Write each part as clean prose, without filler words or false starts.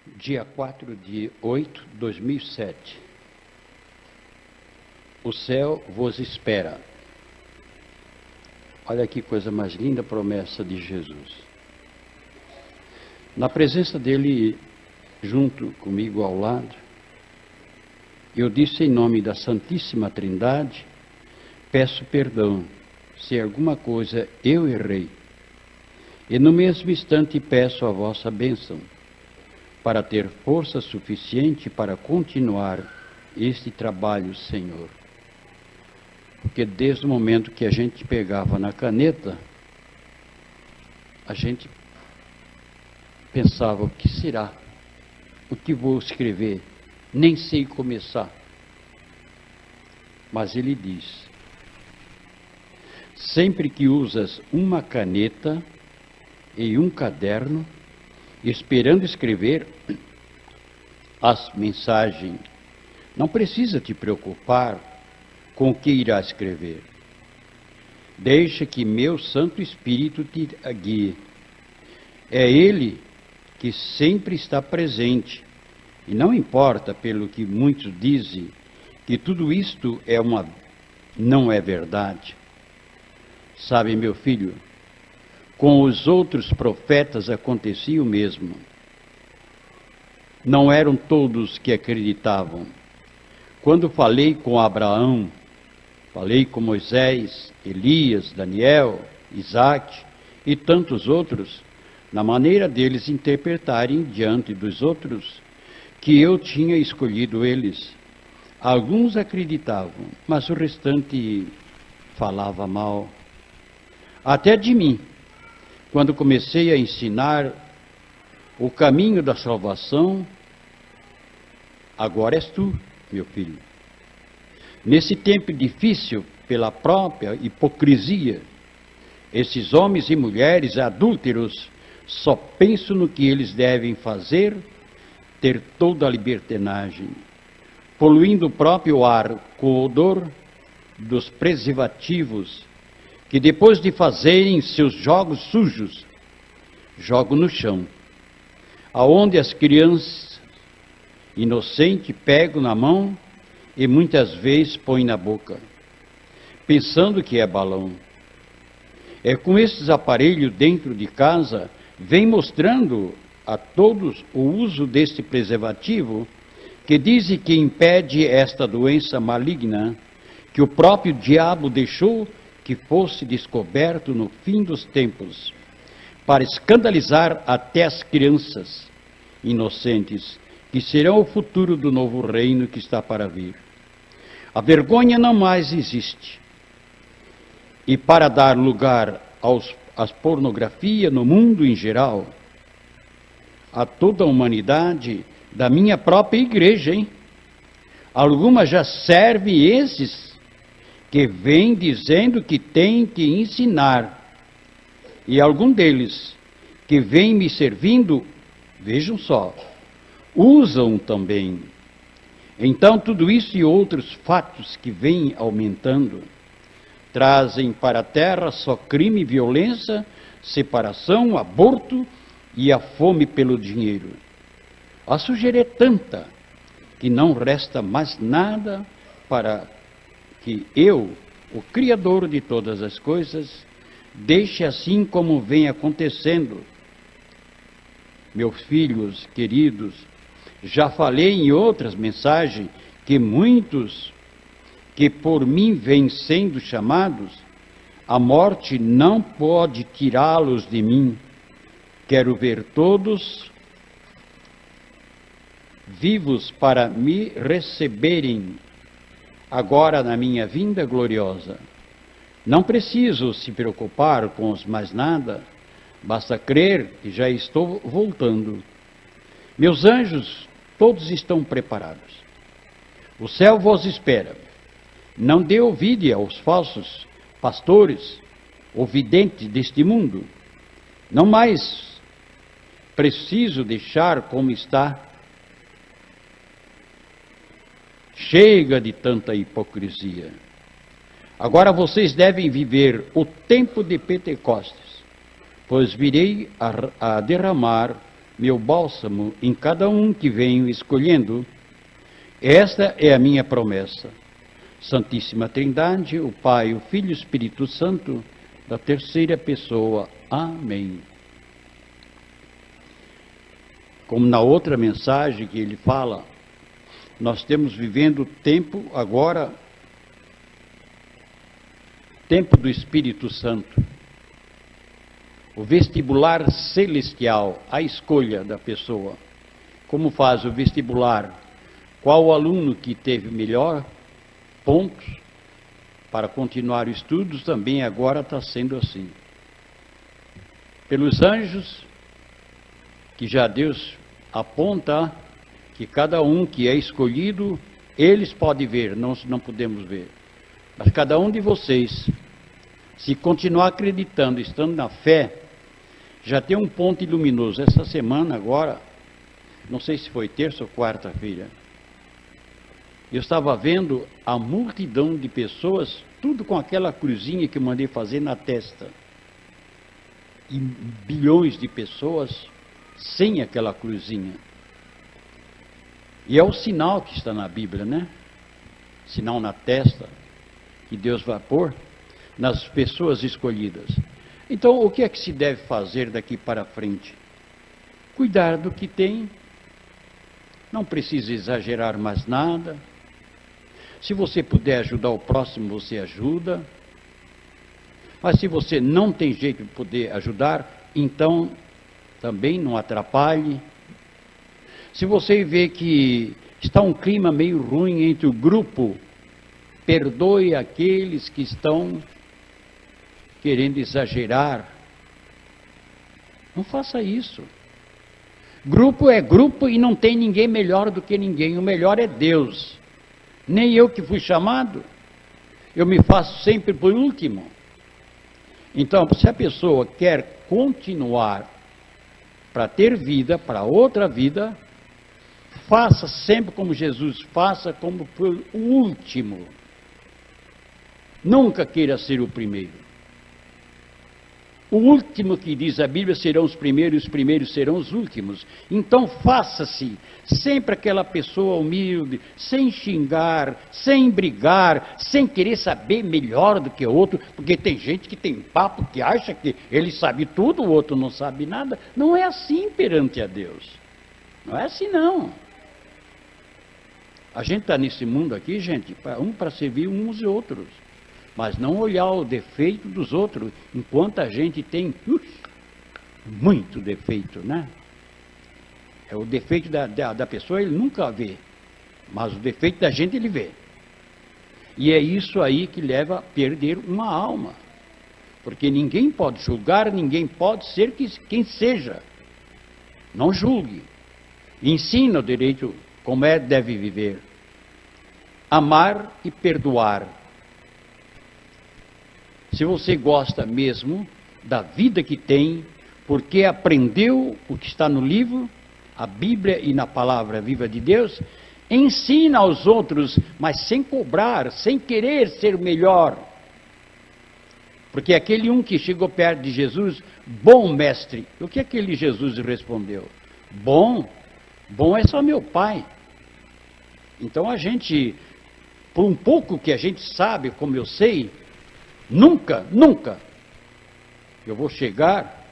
Dia 4/8/2007. O céu vos espera. Olha que coisa mais linda, a promessa de Jesus. Na presença dele, junto comigo ao lado, eu disse em nome da Santíssima Trindade, peço perdão se alguma coisa eu errei. E no mesmo instante peço a vossa bênção, para ter força suficiente para continuar este trabalho, Senhor. Porque desde o momento que a gente pegava na caneta, a gente pensava, o que será? O que vou escrever? Nem sei começar. Mas ele diz, sempre que usas uma caneta e um caderno, esperando escrever as mensagens, não precisa te preocupar com o que irá escrever. Deixa que meu Santo Espírito te guie. É Ele que sempre está presente, e não importa pelo que muitos dizem, que tudo isto não é verdade. Sabe, meu filho, com os outros profetas acontecia o mesmo. Não eram todos que acreditavam. Quando falei com Abraão, falei com Moisés, Elias, Daniel, Isaac e tantos outros, na maneira deles interpretarem diante dos outros que eu tinha escolhido eles. Alguns acreditavam, mas o restante falava mal. Até de mim, quando comecei a ensinar o caminho da salvação, agora és tu, meu filho. Nesse tempo difícil, pela própria hipocrisia, esses homens e mulheres adúlteros só pensam no que eles devem fazer, ter toda a libertinagem, poluindo o próprio ar com o odor dos preservativos, que depois de fazerem seus jogos sujos, jogam no chão, aonde as crianças inocentes pegam na mão e muitas vezes põem na boca, pensando que é balão. É com esses aparelhos dentro de casa, vem mostrando a todos o uso deste preservativo, que dizem que impede esta doença maligna, que o próprio diabo deixou que fosse descoberto no fim dos tempos, para escandalizar até as crianças inocentes, que serão o futuro do novo reino que está para vir. A vergonha não mais existe. E para dar lugar às pornografias no mundo em geral, a toda a humanidade da minha própria igreja, hein? Algumas já servem esses que vêm dizendo que tem que ensinar. E algum deles que vem me servindo, vejam só, usam também. Então, tudo isso e outros fatos que vêm aumentando, trazem para a terra só crime, violência, separação, aborto e a fome pelo dinheiro. A sujeira é tanta que não resta mais nada para que eu, o Criador de todas as coisas, deixe assim como vem acontecendo. Meus filhos queridos, já falei em outras mensagens que muitos que por mim vêm sendo chamados, a morte não pode tirá-los de mim. Quero ver todos vivos para me receberem agora na minha vinda gloriosa. Não preciso se preocupar com os mais nada, basta crer que já estou voltando. Meus anjos, todos estão preparados. O céu vos espera. Não dê ouvido aos falsos pastores ou videntes deste mundo. Não mais preciso deixar como está. Chega de tanta hipocrisia. Agora vocês devem viver o tempo de Pentecostes, pois virei a derramar meu bálsamo em cada um que venho escolhendo. Esta é a minha promessa. Santíssima Trindade, o Pai, o Filho e o Espírito Santo, da terceira pessoa. Amém. Como na outra mensagem que ele fala, nós estamos vivendo tempo agora, tempo do Espírito Santo. O vestibular celestial, a escolha da pessoa. Como faz o vestibular? Qual o aluno que teve melhor pontos para continuar os estudos, também agora está sendo assim. Pelos anjos, que já Deus aponta que cada um que é escolhido, eles podem ver, nós não podemos ver. Mas cada um de vocês, se continuar acreditando, estando na fé, já tem um ponto luminoso. Essa semana agora, não sei se foi terça ou quarta-feira, eu estava vendo a multidão de pessoas, tudo com aquela cruzinha que eu mandei fazer na testa. E bilhões de pessoas sem aquela cruzinha. E é o sinal que está na Bíblia, né? Sinal na testa, que Deus vai pôr nas pessoas escolhidas. Então, o que é que se deve fazer daqui para frente? Cuidar do que tem, não precisa exagerar mais nada. Se você puder ajudar o próximo, você ajuda. Mas se você não tem jeito de poder ajudar, então também não atrapalhe. Se você vê que está um clima meio ruim entre o grupo, perdoe aqueles que estão querendo exagerar. Não faça isso. Grupo é grupo e não tem ninguém melhor do que ninguém. O melhor é Deus. Nem eu que fui chamado. Eu me faço sempre por último. Então, se a pessoa quer continuar para ter vida, para outra vida, faça sempre como Jesus, faça como por o último. Nunca queira ser o primeiro. O último que diz a Bíblia serão os primeiros serão os últimos. Então faça-se sempre aquela pessoa humilde, sem xingar, sem brigar, sem querer saber melhor do que o outro, porque tem gente que tem papo que acha que ele sabe tudo, o outro não sabe nada. Não é assim perante a Deus. Não é assim não. A gente está nesse mundo aqui, gente, para servir uns e outros. Mas não olhar o defeito dos outros, enquanto a gente tem muito defeito, né? É o defeito da pessoa ele nunca vê, mas o defeito da gente ele vê. E é isso aí que leva a perder uma alma. Porque ninguém pode julgar, ninguém pode ser quem seja. Não julgue. Ensina o direito como deve viver. Amar e perdoar. Se você gosta mesmo da vida que tem, porque aprendeu o que está no livro, a Bíblia e na palavra viva de Deus, ensina aos outros, mas sem cobrar, sem querer ser melhor. Porque aquele um que chegou perto de Jesus, bom mestre, o que aquele Jesus respondeu? Bom é só meu Pai. Então a gente, por um pouco que a gente sabe, como eu sei, nunca eu vou chegar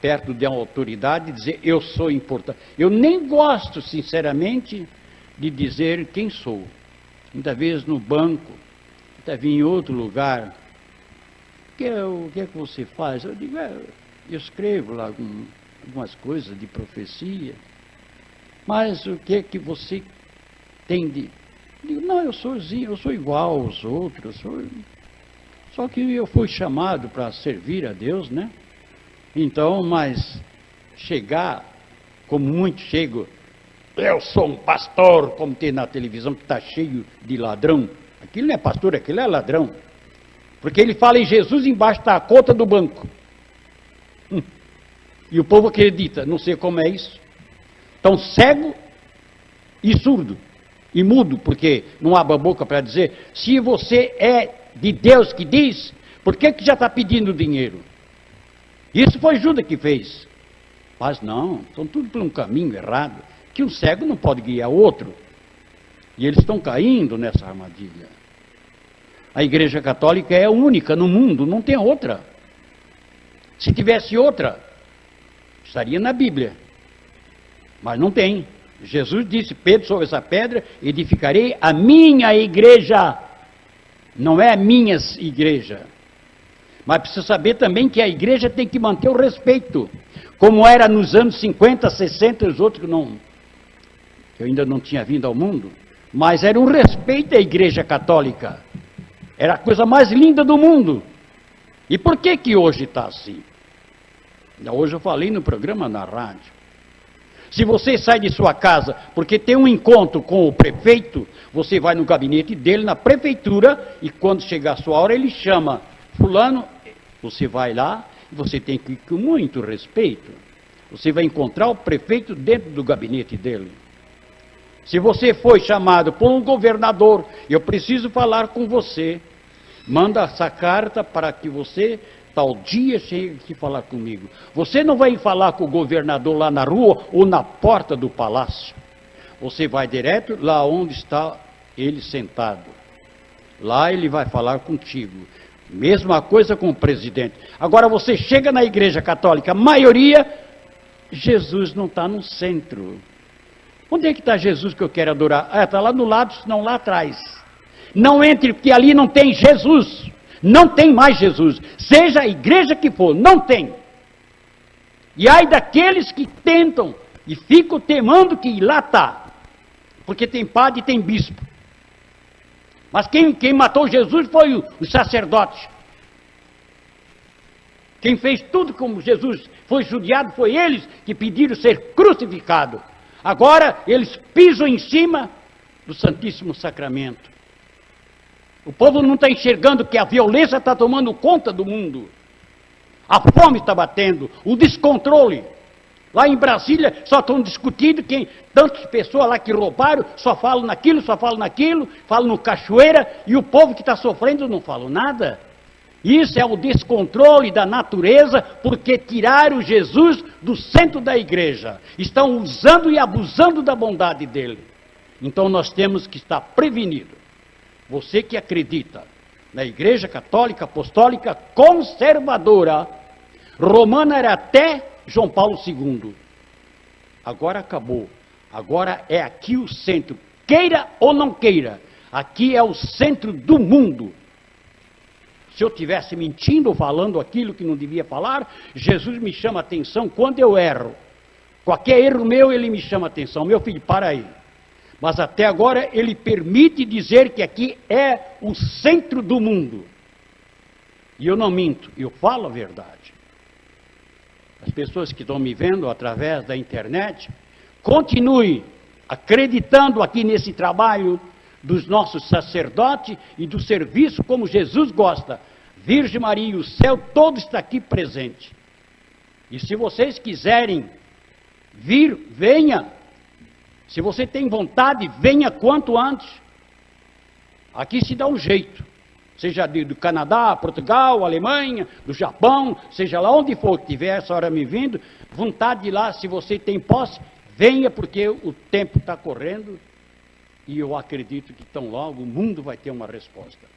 perto de uma autoridade e dizer eu sou importante. Eu nem gosto, sinceramente, de dizer quem sou. Muitas vezes no banco, até vim em outro lugar. O que é que você faz? Eu digo, eu escrevo lá algumas coisas de profecia. Mas o que é que você tem de... Eu digo, não, eu sou igual aos outros, só que eu fui chamado para servir a Deus, né? Então, mas chegar, como muitos chegam, eu sou um pastor, como tem na televisão, que está cheio de ladrão. Aquilo não é pastor, aquilo é ladrão. Porque ele fala em Jesus, embaixo está a conta do banco. E o povo acredita, não sei como é isso. Então, cego e surdo, e mudo, porque não abre a boca para dizer, se você é de Deus que diz, por que já está pedindo dinheiro? Isso foi Judas que fez. Mas não, estão tudo por um caminho errado, que um cego não pode guiar outro. E eles estão caindo nessa armadilha. A Igreja Católica é a única no mundo, não tem outra. Se tivesse outra, estaria na Bíblia. Mas não tem. Jesus disse, Pedro, sobre essa pedra, edificarei a minha igreja. Não é a minha igreja. Mas precisa saber também que a igreja tem que manter o respeito. Como era nos anos 50, 60, os outros que eu ainda não tinha vindo ao mundo. Mas era um respeito à Igreja Católica. Era a coisa mais linda do mundo. E por que que hoje está assim? Hoje eu falei no programa na rádio. Se você sai de sua casa porque tem um encontro com o prefeito, você vai no gabinete dele, na prefeitura, e quando chegar a sua hora, ele chama fulano, você vai lá, e você tem que ir com muito respeito. Você vai encontrar o prefeito dentro do gabinete dele. Se você foi chamado por um governador, eu preciso falar com você, manda essa carta para que você, tal dia, chegue aqui falar comigo. Você não vai falar com o governador lá na rua ou na porta do palácio. Você vai direto lá onde está ele sentado. Lá ele vai falar contigo. Mesma coisa com o presidente. Agora você chega na Igreja Católica, a maioria, Jesus não está no centro. Onde é que está Jesus que eu quero adorar? Ah, está lá no lado, senão lá atrás. Não entre, porque ali não tem Jesus. Não tem mais Jesus. Seja a igreja que for, não tem. E ai daqueles que tentam e ficam temendo que lá está. Porque tem padre e tem bispo. Mas quem matou Jesus foi o sacerdote. Quem fez tudo como Jesus foi judiado, foi eles que pediram ser crucificado. Agora eles pisam em cima do Santíssimo Sacramento. O povo não está enxergando que a violência está tomando conta do mundo. A fome está batendo, o descontrole. Lá em Brasília só estão discutindo que tantas pessoas lá que roubaram, só falam naquilo, falam no cachoeira, e o povo que está sofrendo não fala nada. Isso é o descontrole da natureza, porque tiraram Jesus do centro da igreja. Estão usando e abusando da bondade dele. Então nós temos que estar prevenidos. Você que acredita na Igreja Católica Apostólica Conservadora, romana era até João Paulo II. Agora acabou. Agora é aqui o centro. Queira ou não queira, aqui é o centro do mundo. Se eu estivesse mentindo ou falando aquilo que não devia falar, Jesus me chama a atenção quando eu erro. Qualquer erro meu, ele me chama a atenção. Meu filho, para aí. Mas até agora ele permite dizer que aqui é o centro do mundo. E eu não minto, eu falo a verdade. As pessoas que estão me vendo através da internet, continue acreditando aqui nesse trabalho dos nossos sacerdotes e do serviço como Jesus gosta. Virgem Maria e o céu todo está aqui presente. E se vocês quiserem vir, venha. Se você tem vontade, venha quanto antes. Aqui se dá um jeito. Seja do Canadá, Portugal, Alemanha, do Japão, seja lá onde for que tiver essa hora me vindo, vontade de ir lá, se você tem posse, venha, porque o tempo está correndo. E eu acredito que tão logo o mundo vai ter uma resposta.